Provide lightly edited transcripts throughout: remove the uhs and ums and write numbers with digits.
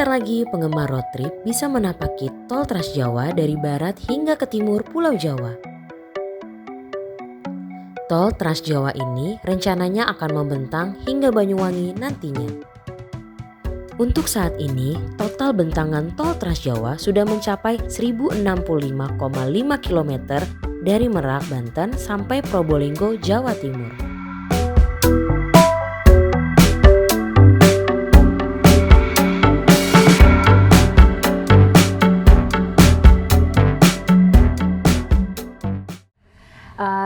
Sebentar lagi penggemar road trip bisa menapaki tol Trans Jawa dari barat hingga ke timur Pulau Jawa. Tol Trans Jawa ini rencananya akan membentang hingga Banyuwangi nantinya. Untuk saat ini, total bentangan tol Trans Jawa sudah mencapai 1065,5 km dari Merak, Banten sampai Probolinggo, Jawa Timur.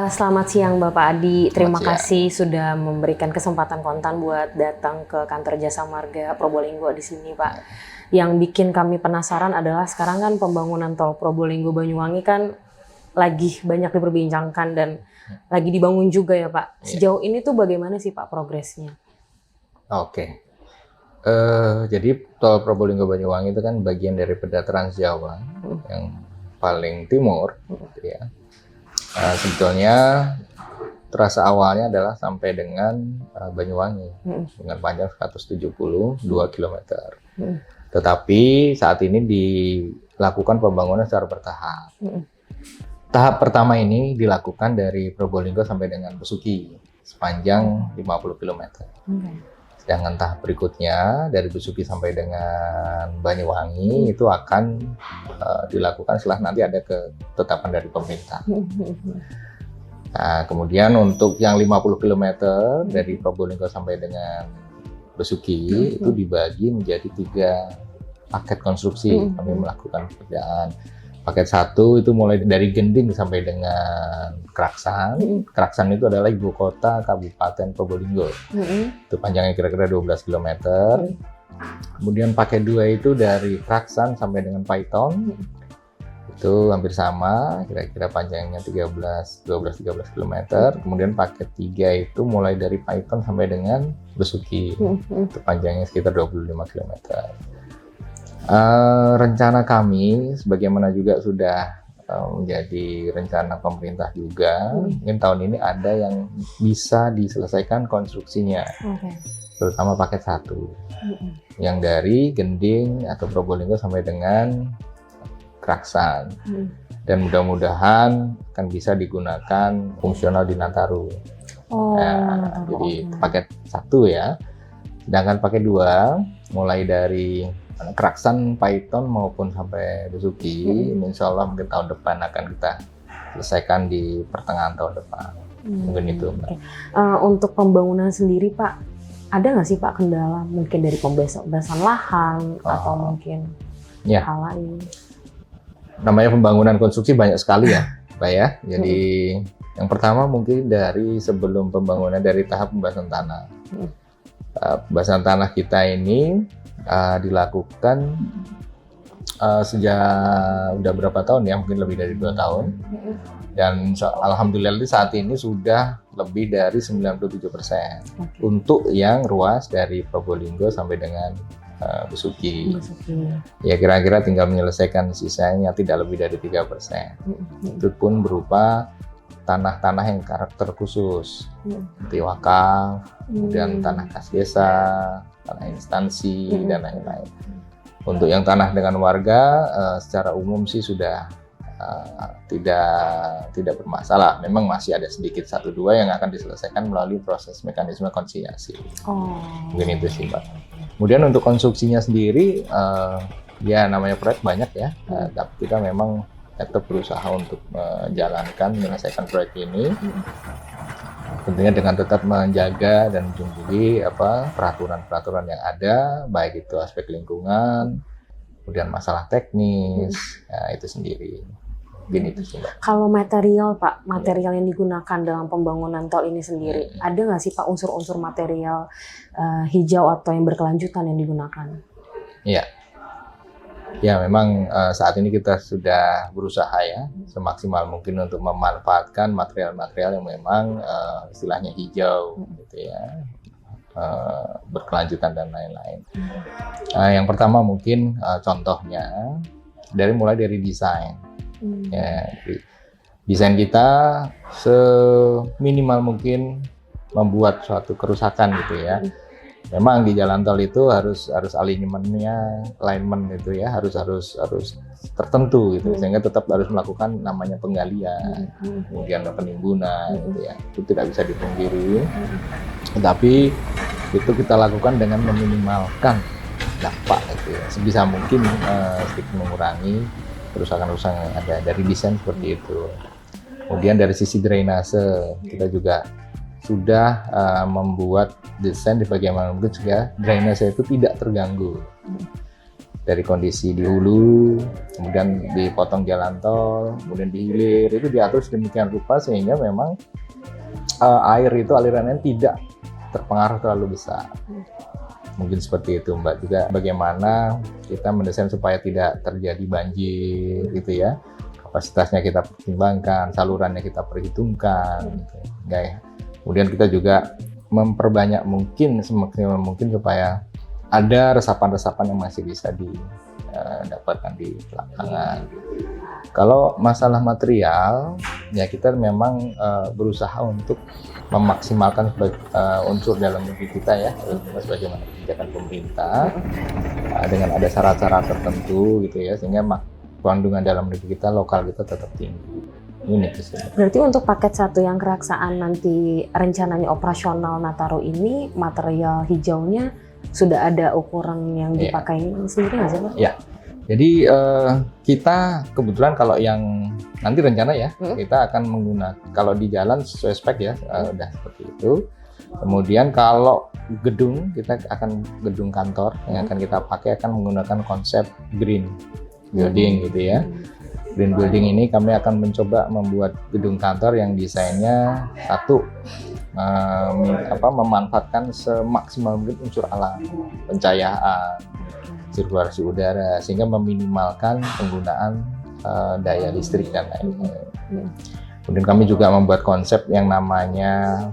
Selamat siang Bapak Adi, terima kasih sudah memberikan kesempatan Kontan buat datang ke kantor Jasa Marga Probolinggo di sini Pak. Yang bikin kami penasaran adalah sekarang kan pembangunan tol Probolinggo Banyuwangi kan lagi banyak diperbincangkan dan lagi dibangun juga ya Pak. Sejauh ini tuh bagaimana sih Pak progresnya? Oke. Jadi tol Probolinggo Banyuwangi itu kan bagian dari Trans Jawa yang paling timur, gitu ya. Sebetulnya trasa awalnya adalah sampai dengan Banyuwangi dengan panjang 172 km. Tetapi saat ini dilakukan pembangunan secara bertahap. Tahap pertama ini dilakukan dari Probolinggo sampai dengan Besuki sepanjang 50 km. Sedangkan tahap berikutnya dari Besuki sampai dengan Banyuwangi itu akan dilakukan setelah nanti ada ketetapan dari pemerintah. Nah, kemudian untuk yang 50 km dari Probolinggo sampai dengan Besuki itu dibagi menjadi 3 paket konstruksi. Kami melakukan pekerjaan. Paket 1 itu mulai dari Gending sampai dengan Kraksan. Kraksan itu adalah ibu kota Kabupaten Probolinggo. Itu panjangnya kira-kira 12 km. Kemudian paket 2 itu dari Kraksan sampai dengan Paiton. Itu hampir sama, kira-kira panjangnya 12-13 km. Kemudian paket 3 itu mulai dari Paiton sampai dengan Besuki. Itu panjangnya sekitar 25 km. Rencana kami, sebagaimana juga sudah menjadi rencana pemerintah juga, mungkin tahun ini ada yang bisa diselesaikan konstruksinya, terutama paket 1, yang dari Gending atau Probolinggo sampai dengan Kraksan, dan mudah-mudahan akan bisa digunakan fungsional di Nataru. Jadi paket 1 ya, sedangkan paket 2 mulai dari Kraksan, Paiton maupun sampai Besuki, insya Allah mungkin tahun depan akan kita selesaikan di pertengahan tahun depan. Mungkin itu. Untuk pembangunan sendiri Pak, ada nggak sih Pak kendala mungkin dari pembebasan lahan atau mungkin hal lain? Namanya pembangunan konstruksi banyak sekali ya Pak ya. Jadi yang pertama mungkin dari sebelum pembangunan, dari tahap pembahasan tanah. Pembahasan tanah kita ini dilakukan sejak udah berapa tahun ya, mungkin lebih dari 2 tahun, dan alhamdulillah saat ini sudah lebih dari 97% untuk yang ruas dari Probolinggo sampai dengan Besuki. Ya kira-kira tinggal menyelesaikan sisanya tidak lebih dari 3%. Itu pun berupa tanah-tanah yang karakter khusus, seperti wakaf, kemudian tanah kas desa, tanah instansi, dan lain-lain. Untuk yang tanah dengan warga, secara umum sih sudah tidak bermasalah. Memang masih ada sedikit 1-2 yang akan diselesaikan melalui proses mekanisme konsiliasi. Mungkin itu sih Pak. Kemudian untuk konstruksinya sendiri, ya namanya proyek banyak ya, tapi kita memang tetap berusaha untuk menyelesaikan proyek ini. Tentunya dengan tetap menjaga dan menjunjung peraturan-peraturan yang ada, baik itu aspek lingkungan, kemudian masalah teknis, itu sendiri. Mungkin itu sih Mbak. Kalau material Pak, material yang digunakan dalam pembangunan tol ini sendiri, ada nggak sih Pak unsur-unsur material hijau atau yang berkelanjutan yang digunakan? Iya. Ya memang saat ini kita sudah berusaha ya semaksimal mungkin untuk memanfaatkan material-material yang memang istilahnya hijau gitu ya, berkelanjutan dan lain-lain. Yang pertama mungkin contohnya mulai dari desain. Ya, desain kita seminimal mungkin membuat suatu kerusakan gitu ya. memang di jalan tol itu harus alignment itu ya harus tertentu gitu, sehingga tetap harus melakukan namanya penggalian, kemudian penimbunan gitu ya, itu tidak bisa dipungkiri. Tetapi itu kita lakukan dengan meminimalkan dampak gitu ya, sebisa mungkin sedikit mengurangi kerusakan-kerusakan yang ada dari desain seperti itu. Kemudian dari sisi drainase kita juga sudah membuat desain di bagaimana mungkin sehingga drainase itu tidak terganggu dari kondisi di hulu, kemudian dipotong jalan tol, kemudian di hilir itu diatur sedemikian rupa sehingga memang air itu alirannya tidak terpengaruh terlalu besar. Mungkin seperti itu Mbak. Juga bagaimana kita mendesain supaya tidak terjadi banjir gitu ya, kapasitasnya kita pertimbangkan, salurannya kita perhitungkan gitu ya. Kemudian kita juga memperbanyak mungkin semaksimal mungkin supaya ada resapan-resapan yang masih bisa didapatkan di lapangan. Kalau masalah material, ya kita memang berusaha untuk memaksimalkan unsur dalam negeri kita ya, sebagaimana kebijakan pemerintah dengan ada syarat-syarat tertentu gitu ya, sehingga kandungan dalam negeri kita, lokal kita tetap tinggi. Ini berarti untuk paket 1 yang keraksaan nanti rencananya operasional Nataru ini, material hijaunya sudah ada ukuran yang dipakai sendiri nggak sih Pak? Ya, jadi kita kebetulan kalau yang nanti rencana ya, kita akan menggunakan, kalau di jalan sesuai spek ya, udah seperti itu. Kemudian kalau gedung, kita akan gedung kantor yang akan kita pakai akan menggunakan konsep green building gitu ya. Green building ini kami akan mencoba membuat gedung kantor yang desainnya memanfaatkan semaksimal mungkin unsur alam, pencahayaan, sirkulasi udara, sehingga meminimalkan penggunaan daya listrik dan lain-lain. Kemudian kami juga membuat konsep yang namanya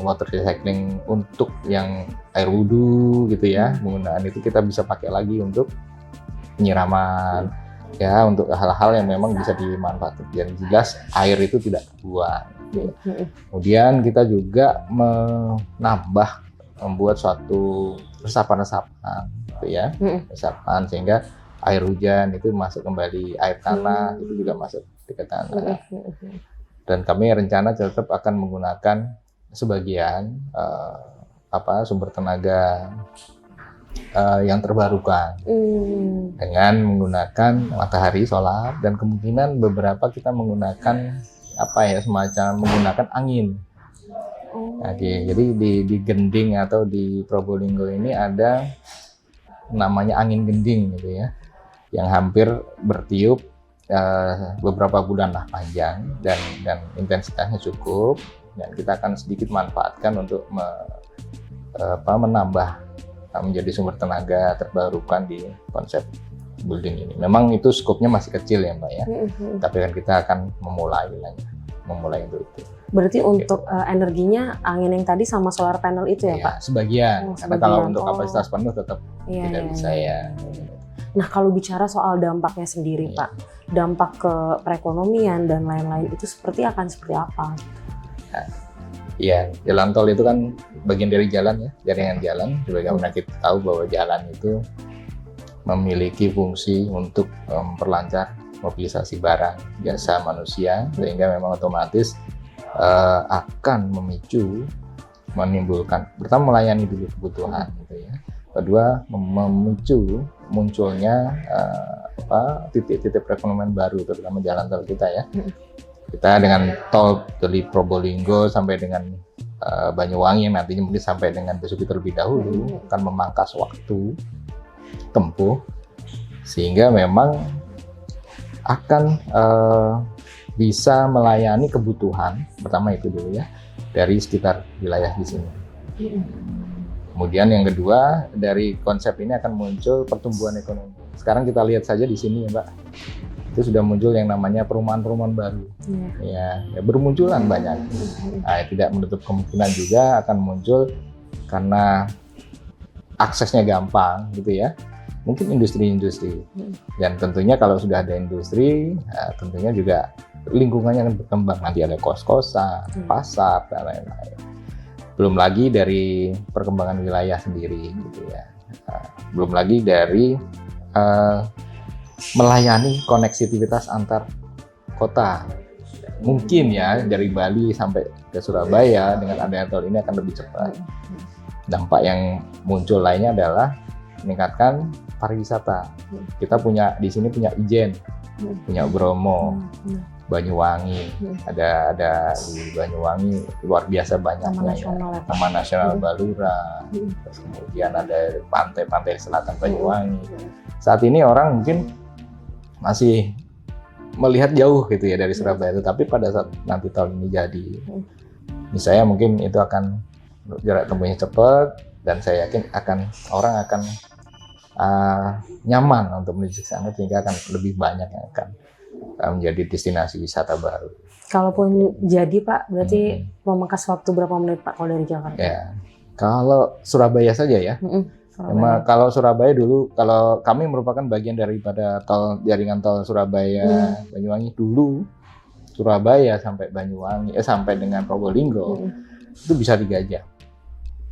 water recycling untuk yang air wudhu gitu ya, penggunaan itu kita bisa pakai lagi untuk penyiraman ya, untuk hal-hal yang memang bisa dimanfaatkan. Jadi jelas air itu tidak terbuang. Kemudian kita juga membuat suatu resapan gitu ya, resapan sehingga air hujan itu masuk kembali, air tanah itu juga masuk ke tanah. Dan kami rencana tetap akan menggunakan sebagian sumber tenaga yang terbarukan dengan menggunakan matahari, solar, dan kemungkinan beberapa kita menggunakan semacam menggunakan angin. Jadi di Gending atau di Probolinggo ini ada namanya angin gending gitu ya, yang hampir bertiup beberapa bulan lah panjang dan intensitasnya cukup, dan kita akan sedikit manfaatkan untuk menambah menjadi sumber tenaga terbarukan di konsep building ini. Memang itu skopnya masih kecil ya Mbak ya, tapi kan kita akan memulai untuk itu. Berarti untuk energinya angin yang tadi sama solar panel itu ya Pak? Sebagian, karena kalau untuk kapasitas penuh tetap tidak bisa ya. Nah kalau bicara soal dampaknya sendiri Pak, dampak ke perekonomian dan lain-lain itu seperti apa? Iya, jalan tol itu kan bagian dari jalan ya, jaringan jalan. Sebagaimana kita tahu bahwa jalan itu memiliki fungsi untuk memperlancar mobilisasi barang, jasa manusia, sehingga memang otomatis akan menimbulkan, pertama melayani dulu kebutuhan gitu ya. Kedua, memicu munculnya titik-titik perekonomian baru, terutama jalan tol kita ya. Kita dengan tol dari Probolinggo sampai dengan Banyuwangi, nantinya mungkin sampai dengan Besuki terlebih dahulu, akan memangkas waktu tempuh, sehingga memang akan bisa melayani kebutuhan, pertama itu dulu ya, dari sekitar wilayah di sini. Kemudian yang kedua, dari konsep ini akan muncul pertumbuhan ekonomi. Sekarang kita lihat saja di sini ya Mbak, itu sudah muncul yang namanya perumahan-perumahan baru. Ya bermunculan banyak. Nah, tidak menutup kemungkinan juga akan muncul karena aksesnya gampang gitu ya. Mungkin industri-industri. Dan tentunya kalau sudah ada industri, tentunya juga lingkungannya akan berkembang. Nanti ada kos-kosan, pasar, dan lain-lain. belum lagi dari perkembangan wilayah sendiri gitu ya. Belum lagi dari melayani koneksivitas antar kota. Mungkin ya dari Bali sampai ke Surabaya dengan adanya tol ini akan lebih cepat. Dampak yang muncul lainnya adalah meningkatkan pariwisata. Kita di sini punya Ijen, punya Bromo, Banyuwangi, ada di Banyuwangi luar biasa banyaknya ya. Taman Nasional Balura, terus kemudian ada pantai-pantai selatan Banyuwangi. Saat ini orang mungkin masih melihat jauh gitu ya dari Surabaya, tetapi pada saat nanti tahun ini jadi, misalnya mungkin itu akan jarak tempuhnya cepat, dan saya yakin orang akan nyaman untuk menuju ke sana, sehingga akan lebih banyak yang akan menjadi destinasi wisata baru. Kalaupun jadi Pak, berarti memangkas waktu berapa menit Pak kalau dari Jakarta? Ya, kalau Surabaya saja ya. Surabaya. Kalau Surabaya dulu, kalau kami merupakan bagian daripada jaringan tol Surabaya Banyuwangi dulu, Surabaya sampai Banyuwangi, sampai dengan Probolinggo itu bisa 3 jam.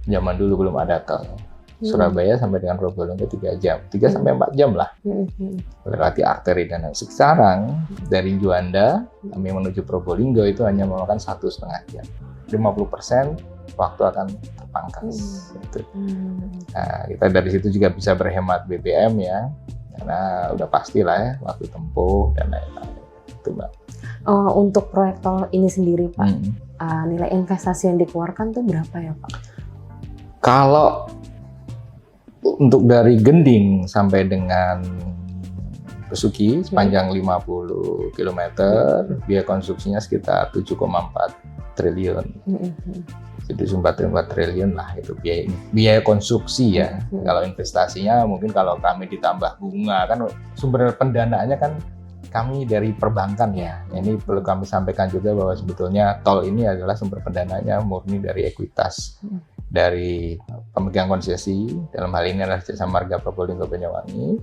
Zaman dulu belum ada tol. Surabaya sampai dengan Probolinggo 3 jam, 3 sampai 4 jam lah. Melewati arteri dan sekarang dari Juanda kami menuju Probolinggo itu hanya memakan 1,5 jam. 50% waktu akan terpangkas. Gitu. Nah, kita dari situ juga bisa berhemat BBM ya, karena udah pastilah ya waktu tempuh dan lain-lain. Itu Mbak. Untuk proyek tol ini sendiri Pak, nilai investasi yang dikeluarkan tuh berapa ya Pak? Kalau untuk dari Gending sampai dengan Besuki sepanjang 50 km, biaya konstruksinya sekitar 7,4 triliun. 7,4 triliun lah itu biaya konstruksi ya. Kalau investasinya mungkin kalau kami ditambah bunga, kan sumber pendanaannya kan kami dari perbankan ya. Ini perlu kami sampaikan juga bahwa sebetulnya tol ini adalah sumber pendananya murni dari ekuitas dari pemegang konsesi, dalam hal ini adalah Jasa Marga Probolinggo Banyuwangi.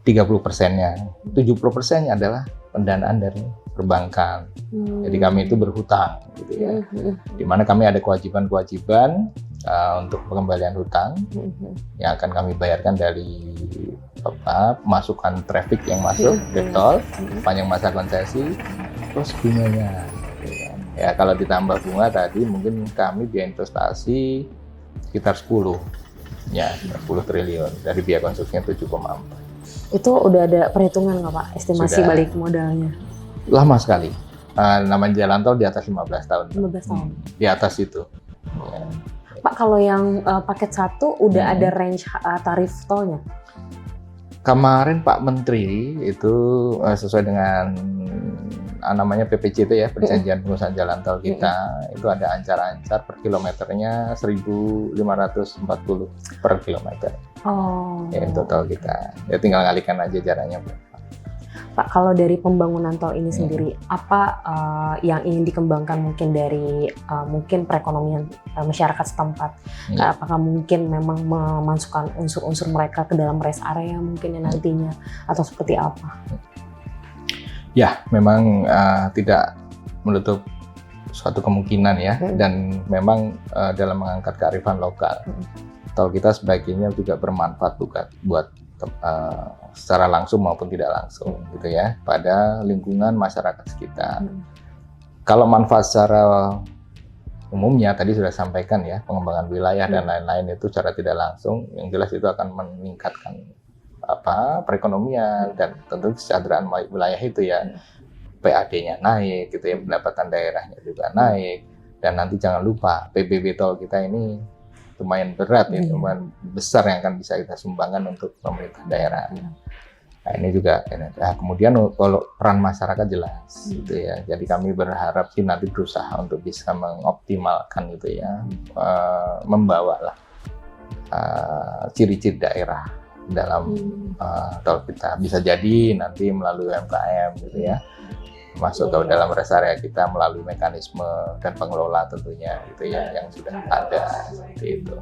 30%-nya, 70%-nya adalah pendanaan dari perbankan. Jadi kami itu berhutang gitu ya. Di mana kami ada kewajiban-kewajiban untuk pengembalian hutang yang akan kami bayarkan dari masukan traffic yang masuk ke tol sepanjang masa konsesi plus bunganya. Ya kalau ditambah bunga tadi mungkin kami biaya investasi sekitar 10 triliun dari biaya konstruksinya 7,4. Itu udah ada perhitungan nggak Pak, estimasi Sudah. balik modalnya? Lama sekali. Namanya jalan tol di atas 15 tahun. 15 tahun. Di atas itu. Ya. Pak, kalau yang paket 1 udah ada range tarif tolnya? Kemarin Pak Menteri itu sesuai dengan namanya PPJT ya, Perjanjian Pengusahaan Jalan Tol kita, itu ada ancar-ancar per kilometernya 1.540 per kilometer. Ya itu tol kita. Ya tinggal ngalikan aja jaraknya. Pak, kalau dari pembangunan tol ini sendiri, apa yang ingin dikembangkan mungkin dari mungkin perekonomian masyarakat setempat? Apakah mungkin memang memasukkan unsur-unsur mereka ke dalam rest area mungkin yang nantinya, atau seperti apa? Ya, memang tidak menutup suatu kemungkinan ya, dan memang dalam mengangkat kearifan lokal, tol kita sebaiknya juga bermanfaat buat secara langsung maupun tidak langsung gitu ya pada lingkungan masyarakat sekitar. Kalau manfaat secara umumnya tadi sudah sampaikan ya, pengembangan wilayah dan lain-lain itu secara tidak langsung, yang jelas itu akan meningkatkan perekonomian dan tentu kesejahteraan wilayah itu ya. PAD-nya naik gitu ya, pendapatan daerahnya juga naik, dan nanti jangan lupa PBB tol kita ini lumayan berat ya, lumayan besar yang akan bisa kita sumbangkan untuk pemerintah daerah. Nah ini juga, kemudian kalau peran masyarakat jelas gitu ya, jadi kami berharap sih nanti berusaha untuk bisa mengoptimalkan gitu ya, membawa lah ciri-ciri daerah dalam tol kita, bisa jadi nanti melalui UMKM gitu ya, masuk ke dalam rest area kita melalui mekanisme dan pengelola tentunya gitu ya yang sudah ada seperti itu.